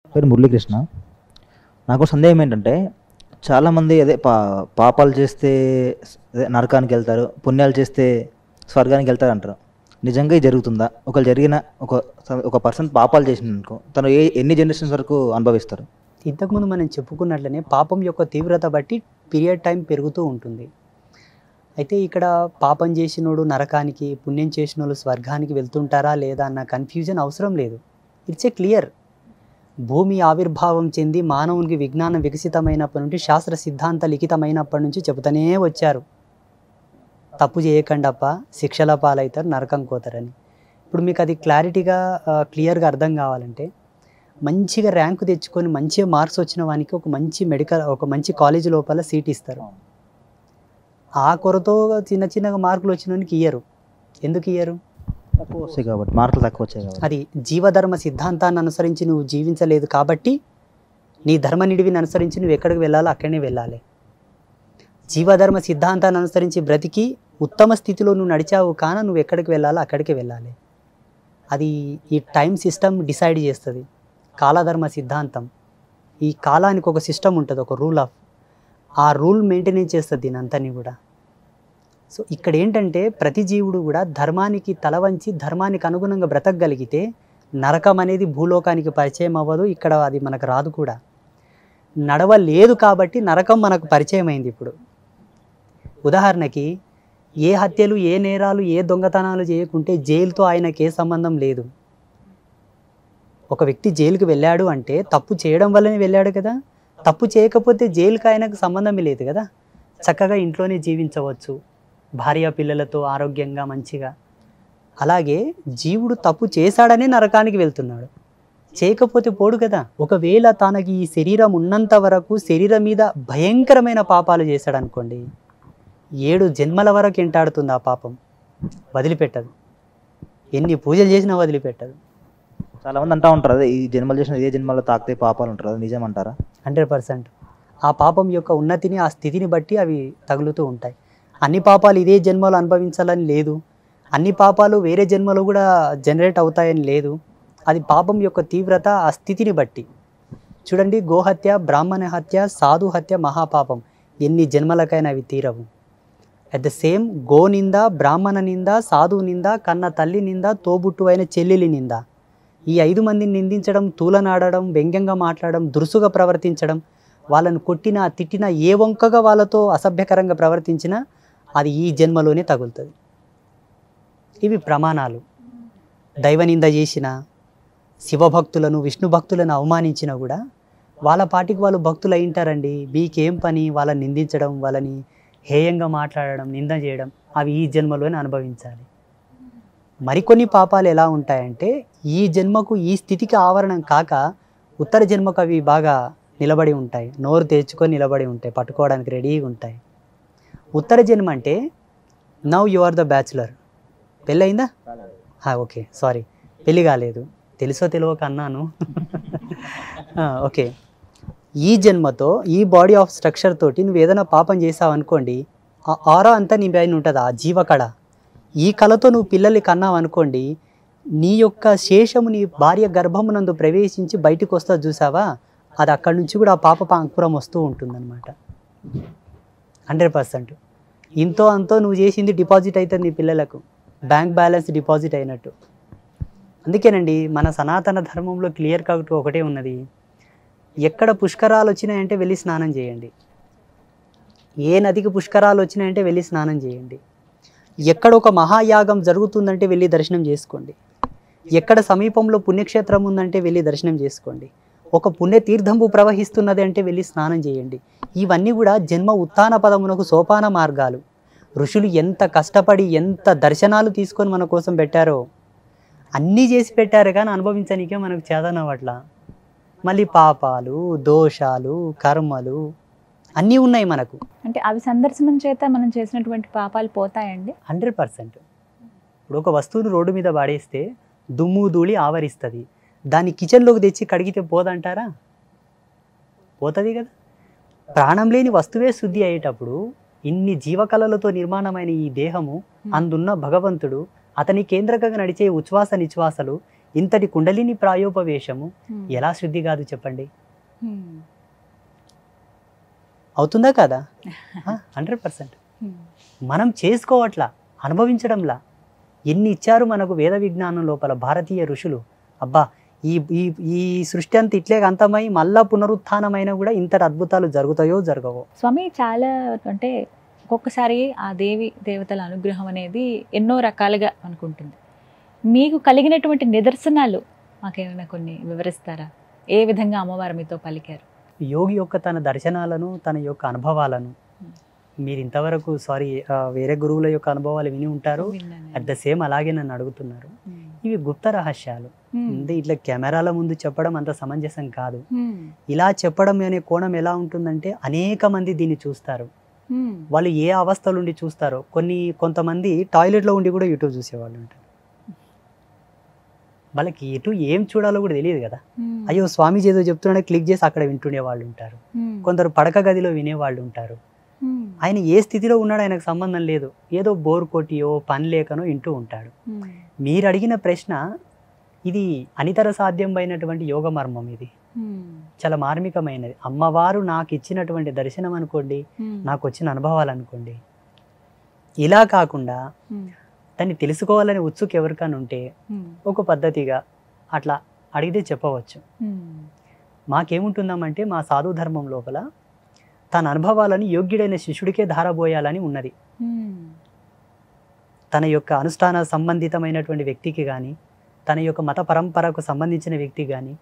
పేరు మురళీకృష్ణ. నాకు సందేహం ఏంటంటే, చాలామంది అదే పాపాలు చేస్తే అదే నరకానికెళ్తారు, పుణ్యాలు చేస్తే స్వర్గానికెళ్తారంటారు. నిజంగా ఇది జరుగుతుందా? ఒకవేళ జరిగిన ఒక ఒక పర్సన్ పాపాలు చేసిండనుకో, తను ఎన్ని జనరేషన్స్ వరకు అనుభవిస్తారు? ఇంతకుముందు మనం చెప్పుకున్నట్లనే పాపం యొక్క తీవ్రత బట్టి పీరియడ్ టైం పెరుగుతూ ఉంటుంది. అయితే ఇక్కడ పాపం చేసినోడు నరకానికి, పుణ్యం చేసినోళ్ళు స్వర్గానికి వెళ్తుంటారా లేదా అన్న కన్ఫ్యూజన్ అవసరం లేదు. It's a clear. భూమి ఆవిర్భావం చెంది మానవునికి విజ్ఞానం వికసితమైనప్పటి నుండి శాస్త్ర సిద్ధాంత లిఖితమైనప్పటి నుంచి చెబుతూనే వచ్చారు, తప్పు చేయకండప్ప శిక్షల పాలవుతారు, నరకం కోతారని. ఇప్పుడు మీకు అది క్లారిటీగా క్లియర్గా అర్థం కావాలంటే, మంచిగా ర్యాంకు తెచ్చుకొని మంచిగా మార్క్స్ వచ్చిన వానికి ఒక మంచి కాలేజ్ లోపల సీట్ ఇస్తారు. ఆ కొరతో చిన్న చిన్నగా మార్కులు వచ్చిన వానికి ఇయ్యరు. ఎందుకు ఇయ్యరు? తక్కువ వస్తాయి కాబట్టి, మార్కులు తక్కువ వచ్చాయి కాబట్టి. అది జీవధర్మ సిద్ధాంతాన్ని అనుసరించి నువ్వు జీవించలేదు కాబట్టి, నీ ధర్మ నిడివిని అనుసరించి నువ్వు ఎక్కడికి వెళ్ళాలో అక్కడనే వెళ్ళాలి. జీవధర్మ సిద్ధాంతాన్ని అనుసరించి బ్రతికి ఉత్తమ స్థితిలో నువ్వు నడిచావు కాన నువ్వు ఎక్కడికి వెళ్ళాలో అక్కడికి వెళ్ళాలి. అది ఈ టైం సిస్టమ్ డిసైడ్ చేస్తుంది. కాలధర్మ సిద్ధాంతం, ఈ కాలానికి ఒక సిస్టమ్ ఉంటుంది, ఒక రూల్ ఆఫ్, ఆ రూల్ మెయింటెనెన్స్ చేస్తుంది దీని అంతని కూడా. సో ఇక్కడ ఏంటంటే ప్రతి జీవుడు కూడా ధర్మానికి తల వంచి ధర్మానికి అనుగుణంగా బ్రతకగలిగితే నరకం అనేది భూలోకానికి పరిచయం అవ్వదు. ఇక్కడ అది మనకు రాదు కూడా. నడవలేదు కాబట్టి నరకం మనకు పరిచయం అయింది. ఇప్పుడు ఉదాహరణకి ఏ హత్యలు, ఏ నేరాలు, ఏ దొంగతనాలు చేయకుంటే జైలుతో ఆయనకి ఏ సంబంధం లేదు. ఒక వ్యక్తి జైలుకి వెళ్ళాడు అంటే తప్పు చేయడం వల్లనే వెళ్ళాడు కదా. తప్పు చేయకపోతే జైలుకి ఆయనకు సంబంధమే లేదు కదా. చక్కగా ఇంట్లోనే జీవించవచ్చు, భార్య పిల్లలతో ఆరోగ్యంగా మంచిగా. అలాగే జీవుడు తప్పు చేశాడనే నరకానికి వెళ్తున్నాడు, చేయకపోతే పోడు కదా. ఒకవేళ తనకి ఈ శరీరం ఉన్నంత వరకు శరీరం మీద భయంకరమైన పాపాలు చేశాడు అనుకోండి, 7 జన్మల వరకు ఎంటాడుతుంది ఆ పాపం, వదిలిపెట్టదు. ఎన్ని పూజలు చేసినా వదిలిపెట్టదు. చాలామంది అంటూ ఉంటారు, అదే ఈ జన్మలు చేసిన ఇదే జన్మలో తాకితే పాపాలు ఉంటారు, అది నిజం అంటారా? 100%. ఆ పాపం యొక్క ఉన్నతిని, ఆ స్థితిని బట్టి అవి తగులుతూ ఉంటాయి. అన్ని పాపాలు ఇదే జన్మలో అనుభవించాలని లేదు, అన్ని పాపాలు వేరే జన్మలో కూడా జనరేట్ అవుతాయని లేదు. అది పాపం యొక్క తీవ్రత, ఆ స్థితిని బట్టి. చూడండి, గోహత్య, బ్రాహ్మణ హత్య, సాధు హత్య మహాపాపం, ఎన్ని జన్మలకైనా అవి తీరవు. అట్ ద సేమ్ గో నింద, బ్రాహ్మణ నింద, సాధువు నింద, కన్న తల్లి నింద, తోబుట్టు అయిన చెల్లెలి నింద, ఈ 5 మందిని నిందించడం, తూలనాడడం, వ్యంగ్యంగా మాట్లాడడం, దురుసుగా ప్రవర్తించడం, వాళ్ళను కొట్టినా తిట్టినా ఏ వంకగా వాళ్ళతో అసభ్యకరంగా ప్రవర్తించినా అది ఈ జన్మలోనే తగులుతుంది. ఇవి ప్రమాణాలు. దైవనింద చేసిన, శివభక్తులను, విష్ణు భక్తులను అవమానించినా కూడా వాళ్ళ పాటికి వాళ్ళు భక్తులు అయింటారండి. మీకేం పని వాళ్ళని నిందించడం, వాళ్ళని హేయంగా మాట్లాడడం, నింద చేయడం, అవి ఈ జన్మలోనే అనుభవించాలి. మరికొన్ని పాపాలు ఎలా ఉంటాయంటే, ఈ జన్మకు ఈ స్థితికి ఆవరణం కాక ఉత్తర జన్మకు అవి బాగా నిలబడి ఉంటాయి, నోరు తెరుచుకొని నిలబడి ఉంటాయి, పట్టుకోవడానికి రెడీగా ఉంటాయి. ఉత్తర జన్మ అంటే now you are the bachelor. పెళ్ళయిందా? ఓకే, సారీ, పెళ్ళి కాలేదు, తెలుసో తెలియక అన్నాను. ఓకే, ఈ జన్మతో ఈ బాడీ ఆఫ్ స్ట్రక్చర్ తోటి నువ్వు ఏదైనా పాపం చేసావు అనుకోండి, ఆ ఆరా అంతా నీ పైన ఉంటుంది, ఆ జీవకళ. ఈ కళతో నువ్వు పిల్లల్ని కన్నావు అనుకోండి, నీ యొక్క శేషము నీ భార్య గర్భమునందు ప్రవేశించి బయటకు వస్తా చూసావా, అది అక్కడి నుంచి కూడా ఆ పాప అంకురం వస్తూ ఉంటుందన్నమాట. 100%. ఇంతో అంతో నువ్వు చేసింది డిపాజిట్ అవుతుంది నీ పిల్లలకు, బ్యాంక్ బ్యాలెన్స్ డిపాజిట్ అయినట్టు. అందుకేనండి మన సనాతన ధర్మంలో క్లియర్ కట్ ఒకటే ఉన్నది, ఎక్కడ పుష్కరాలు వచ్చినాయంటే వెళ్ళి స్నానం చేయండి. ఏ నదికి పుష్కరాలు వచ్చినాయంటే వెళ్ళి స్నానం చేయండి. ఎక్కడ ఒక మహాయాగం జరుగుతుందంటే వెళ్ళి దర్శనం చేసుకోండి. ఎక్కడ సమీపంలో పుణ్యక్షేత్రం ఉందంటే వెళ్ళి దర్శనం చేసుకోండి. ఒక పుణ్యతీర్థంబు ప్రవహిస్తున్నది అంటే వెళ్ళి స్నానం చేయండి. ఇవన్నీ కూడా జన్మ ఉత్థాన పదమునకు సోపాన మార్గాలు. ఋషులు ఎంత కష్టపడి ఎంత దర్శనాలు తీసుకొని మన కోసం పెట్టారో అన్నీ చేసి పెట్టారు, కానీ అనుభవించడానికే మనకు చేతనవట్ల. మళ్ళీ పాపాలు, దోషాలు, కర్మలు అన్నీ ఉన్నాయి మనకు. అంటే అవి సందర్శనం చేత మనం చేసినటువంటి పాపాలు పోతాయండి? 100%. ఇప్పుడు ఒక వస్తువును రోడ్డు మీద వాడేస్తే దుమ్ము ధూళి ఆవరిస్తుంది, దాన్ని కిచెన్లోకి తెచ్చి కడిగితే పోదంటారా? పోతుంది కదా. ప్రాణం లేని వస్తువే శుద్ధి అయ్యేటప్పుడు ఇన్ని జీవకళలతో నిర్మాణమైన ఈ దేహము, అందున్న భగవంతుడు, అతని కేంద్రకంగా నడిచే ఉచ్ఛ్వాస నిశ్వాసలు ఇంతటి కుండలిని ప్రాయోపవేశము ఎలా శుద్ధి కాదు చెప్పండి? అవుతుందా కదా? 100%. మనం చేసుకోవట్లా, అనుభవించడంలా. ఎన్ని ఇచ్చారు మనకు వేద విజ్ఞానం లోపల భారతీయ ఋషులు. అబ్బా, ఈ ఈ ఈ సృష్టి అంత ఇట్లే అంతమై మళ్ళా పునరుత్థానమైనా కూడా ఇంతటి అద్భుతాలు జరుగుతాయో జరగవో. స్వామి, చాలా అంటే ఒక్కొక్కసారి ఆ దేవి దేవతల అనుగ్రహం అనేది ఎన్నో రకాలుగా అనుకుంటుంది. మీకు కలిగినటువంటి నిదర్శనాలు మాకేమైనా కొన్ని వివరిస్తారా? ఏ విధంగా అమ్మవారు మీతో పలికారు? యోగి యొక్క తన దర్శనాలను, తన యొక్క అనుభవాలను మీరు ఇంతవరకు వేరే గురువుల యొక్క అనుభవాలు విని ఉంటారు. అట్ ద సేమ్ అలాగే నన్ను అడుగుతున్నారు. ఇవి గుప్త రహస్యాలు. అంటే ఇట్లా కెమెరాల ముందు చెప్పడం అంత సమంజసం కాదు. ఇలా చెప్పడం అనే కోణం ఎలా ఉంటుందంటే, అనేక మంది దీన్ని చూస్తారు. వాళ్ళు ఏ అవస్థలు ఉండి చూస్తారో. కొంతమంది టాయిలెట్లో ఉండి కూడా యూట్యూబ్ చూసేవాళ్ళు ఉంటారు. వాళ్ళకి ఏం చూడాలో కూడా తెలియదు కదా. అయ్యో స్వామీజీ ఏదో చెప్తున్నాడే క్లిక్ చేసి అక్కడ వింటుండే వాళ్ళు ఉంటారు. కొందరు పడక గదిలో వినేవాళ్ళు ఉంటారు. ఆయన ఏ స్థితిలో ఉన్నాడో ఆయనకు సంబంధం లేదు. ఏదో బోర్ కొట్టియో పని లేకనో వింటూ ఉంటాడు. మీరు అడిగిన ప్రశ్న, ఇది అనితర సాధ్యమైనటువంటి యోగ మర్మం. ఇది చాలా మార్మికమైనది. అమ్మవారు నాకు ఇచ్చినటువంటి దర్శనం అనుకోండి, నాకు వచ్చిన అనుభవాలు అనుకోండి. ఇలా కాకుండా దాన్ని తెలుసుకోవాలని ఉత్సుకు ఎవరికైనా ఉంటే ఒక పద్ధతిగా అట్లా అడిగితే చెప్పవచ్చు. మాకేముంటుందామంటే, మా సాధు ధర్మం లోపల తన అనుభవాలని యోగ్యుడైన శిష్యుడికే ధారబోయాలని ఉన్నది. తన యొక్క అనుష్ఠాన సంబంధితమైనటువంటి వ్యక్తికి కానీ, తన యొక్క మత పరంపరకు సంబంధించిన వ్యక్తి కానీ,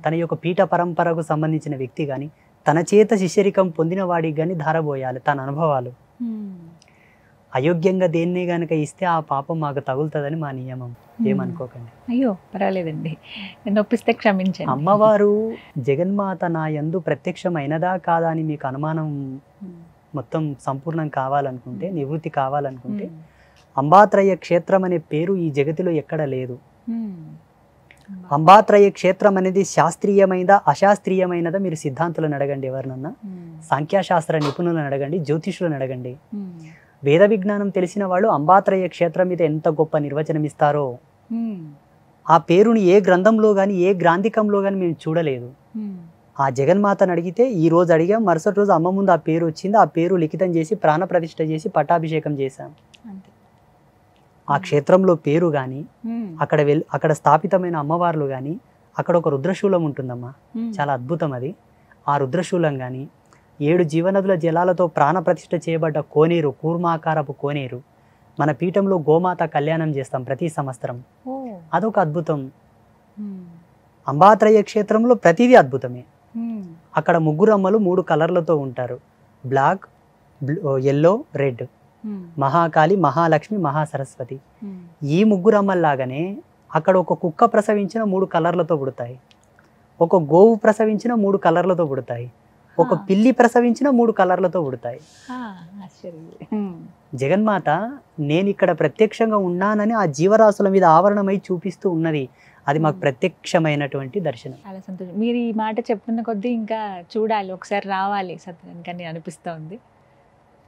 తన యొక్క పీఠ పరంపరకు సంబంధించిన వ్యక్తి కానీ, తన చేత శిష్యరికం పొందిన వాడికి కానీ ధారబోయాలి తన అనుభవాలు. అయోగ్యంగా దేన్ని గనక ఇస్తే ఆ పాపం మాకు తగులుతుందని మా నియమం. ఏమనుకోకండి. అయ్యో పర్వాలేదండి, నొప్పిస్తే క్షమించండి. అమ్మవారు జగన్మాత నా యందు ప్రత్యక్షమైనదా కాదా అని మీకు అనుమానం మొత్తం సంపూర్ణం కావాలనుకుంటే, నివృత్తి కావాలనుకుంటే, అంబాత్రయ క్షేత్రం అనే పేరు ఈ జగతిలో ఎక్కడ లేదు. అంబాత్రయ క్షేత్రం అనేది శాస్త్రీయమైనదా అశాస్త్రీయమైనదా మీరు సిద్ధాంతులను అడగండి, ఎవరినన్నా సాంఖ్యశాస్త్ర నిపుణులను అడగండి, జ్యోతిషులను అడగండి. వేద విజ్ఞానం తెలిసిన వాళ్ళు అంబాత్రయ క్షేత్రం మీద ఎంత గొప్ప నిర్వచనం ఇస్తారో. ఆ పేరుని ఏ గ్రంథంలో కానీ ఏ గ్రాంధికంలో కానీ మేము చూడలేదు. ఆ జగన్మాతను అడిగితే, ఈ రోజు అడిగాం, మరుసటి రోజు అమ్మ ముందు ఆ పేరు వచ్చింది. ఆ పేరు లిఖితం చేసి ప్రాణప్రతిష్ఠ చేసి పట్టాభిషేకం చేశాం. ఆ క్షేత్రంలో పేరు కానీ, అక్కడ స్థాపితమైన అమ్మవార్లు కానీ, అక్కడ ఒక రుద్రశూలం ఉంటుందమ్మా, చాలా అద్భుతం అది. ఆ రుద్రశూలం కానీ, 7 జీవనదుల జలాలతో ప్రాణప్రతిష్ఠ చేయబడ్డ కోనేరు, కూర్మాకారపు కోనేరు. మన పీఠంలో గోమాత కళ్యాణం చేస్తాం ప్రతి సంవత్సరం. అదొక అద్భుతం. అంబాత్రయ క్షేత్రంలో ప్రతిదీ అద్భుతమే. అక్కడ 3 అమ్మలు 3 కలర్లతో ఉంటారు, black, yellow, red. Mahakali, Mahalakshmi, Mahasaraswati. ఈ 3 అమ్మల్లాగానే అక్కడ ఒక కుక్క ప్రసవించిన 3 కలర్లతో పుడతాయి, ఒక గోవు ప్రసవించిన 3 కలర్లతో పుడతాయి, ఒక పిల్లి ప్రసవించిన 3 కలర్లతో పుడతాయి. జగన్మాత నేను ఇక్కడ ప్రత్యక్షంగా ఉన్నానని ఆ జీవరాశుల మీద ఆవరణమై చూపిస్తూ ఉన్నది. అది మాకు ప్రత్యక్షమైనటువంటి దర్శనం. చాలా సంతోషం. మీరు ఈ మాట చెప్తున్న కొద్దీ ఇంకా చూడాలి, ఒకసారి రావాలి సత్యానికి అనిపిస్తోంది.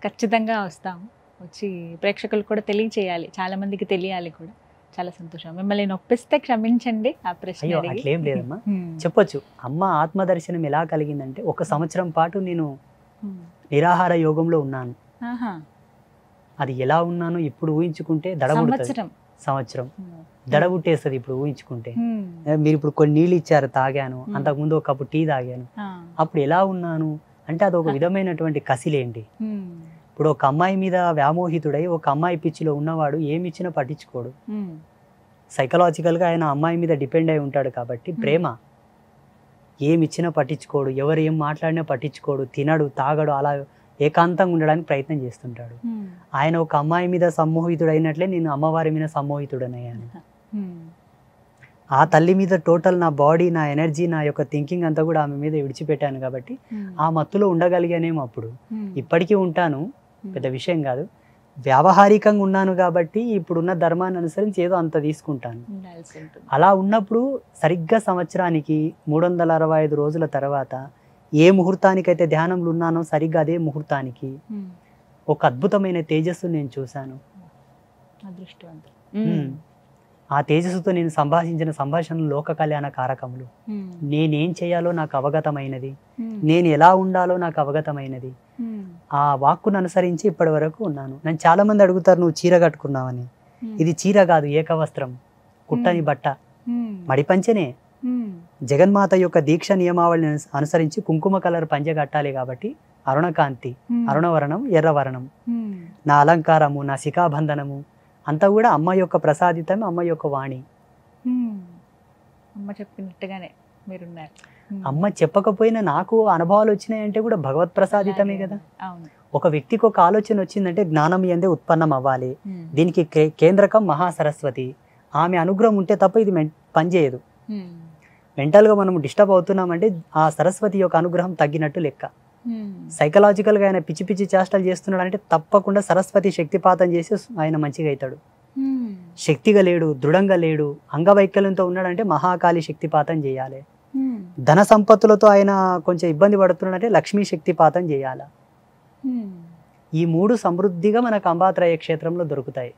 ఖచ్చితంగా వస్తాము, వచ్చి ప్రేక్షకులు కూడా తెలియచేయాలి, చాలా మందికి తెలియాలి కూడా. చాలా సంతోషం. మిమ్మల్ని నొప్పిస్తే క్షమించండి. ఆ ప్రశ్న అట్లేం లేదమ్మా, చెప్పొచ్చు. అమ్మ ఆత్మదర్శనం ఎలా కలిగిందంటే, 1 సంవత్సరం పాటు నేను నిరాహార యోగంలో ఉన్నాను. అది ఎలా ఉన్నానో ఇప్పుడు ఊహించుకుంటే సంవత్సరం దడబుట్టేస్తుంది. ఇప్పుడు ఊహించుకుంటే మీరు ఇప్పుడు కొన్ని నీళ్ళు ఇచ్చారు, తాగాను. అంతకుముందు ఒక కప్పు టీ తాగాను. అప్పుడు ఎలా ఉన్నాను అంటే, అది ఒక విధమైనటువంటి కసిలేంటి. ఇప్పుడు ఒక అమ్మాయి మీద వ్యామోహితుడై ఒక అమ్మాయి పిచ్చిలో ఉన్నవాడు ఏమిచ్చినా పట్టించుకోడు. సైకలాజికల్గా ఆయన అమ్మాయి మీద డిపెండ్ అయి ఉంటాడు కాబట్టి, ప్రేమ ఏమిచ్చినా పట్టించుకోడు, ఎవరు ఏం మాట్లాడినా పట్టించుకోడు, తినడు, తాగడు, అలా ఏకాంతంగా ఉండడానికి ప్రయత్నం చేస్తుంటాడు. ఆయన ఒక అమ్మాయి మీద సమ్మోహితుడు అయినట్లే నేను అమ్మవారి మీద సమ్మోహితుడనయ్యాను. ఆ తల్లి మీద టోటల్ నా బాడీ, నా ఎనర్జీ, నా యొక్క థింకింగ్ అంతా కూడా ఆమె మీద విడిచిపెట్టాను కాబట్టి ఆ మత్తులో ఉండగలిగానేమో. అప్పుడు ఇప్పటికీ ఉంటాను, పెద్ద విషయం కాదు. వ్యావహారికంగా ఉన్నాను కాబట్టి ఇప్పుడున్న ధర్మాన్ని అనుసరించి ఏదో అంత తీసుకుంటాను. అలా ఉన్నప్పుడు సరిగ్గా సంవత్సరానికి 365 రోజుల తర్వాత ఏ ముహూర్తానికైతే ధ్యానంలో ఉన్నానో సరిగ్గా అదే ముహూర్తానికి ఒక అద్భుతమైన తేజస్సు నేను చూశాను. ఆ తేజస్సుతో నేను సంభాషించిన సంభాషణలు లోక కళ్యాణ కారకములు. నేనేం చేయాలో నాకు అవగతమైనది, నేను ఎలా ఉండాలో నాకు అవగతమైనది. ఆ వాక్కును అనుసరించి ఇప్పటి వరకు ఉన్నాను. నన్ను చాలా మంది అడుగుతారు, నువ్వు చీర కట్టుకున్నావని. ఇది చీర కాదు, ఏకవస్త్రం, కుట్టని బట్ట, మడిపంచనే. జగన్మాత యొక్క దీక్ష నియమావళిని అనుసరించి కుంకుమ కలర్ పంచె కట్టాలి కాబట్టి అరుణకాంతి, అరుణవర్ణం, ఎర్రవర్ణం. నా అలంకారము, నా శిఖాబంధనము అంతా కూడా అమ్మ యొక్క ప్రసాదితం, అమ్మ యొక్క వాణి. అమ్మ చెప్పినట్టుగానే మీరున్నారు. అమ్మ చెప్పకపోయినా నాకు అనుభవాలు వచ్చినాయంటే కూడా భగవత్ ప్రసాదితమే కదా. అవును. ఒక వ్యక్తికి ఒక ఆలోచన వచ్చిందంటే జ్ఞానం ఎందే ఉత్పన్నం అవ్వాలి. దీనికి కేంద్రకం మహాసరస్వతి. ఆమె అనుగ్రహం ఉంటే తప్ప ఇది పనిచేయదు. మెంటల్గా మనం డిస్టర్బ్ అవుతున్నామంటే ఆ సరస్వతి యొక్క అనుగ్రహం తగ్గినట్టు లెక్క. సైకలాజికల్గా ఆయన పిచ్చి పిచ్చి చేష్టలు చేస్తున్నాడు అంటే తప్పకుండా సరస్వతి శక్తిపాతం చేసి ఆయన మంచిగా అవుతాడు. శక్తిగా లేడు, దృఢంగా లేడు, అంగవైకల్యంతో ఉన్నాడంటే మహాకాళి శక్తిపాతం చేయాలి. ధన సంపత్తులతో ఆయన కొంచెం ఇబ్బంది పడుతున్నాడంటే లక్ష్మీ శక్తిపాతం చేయాలి. ఈ మూడు సమృద్ధిగా మనకు అంబాత్రయ క్షేత్రంలో దొరుకుతాయి.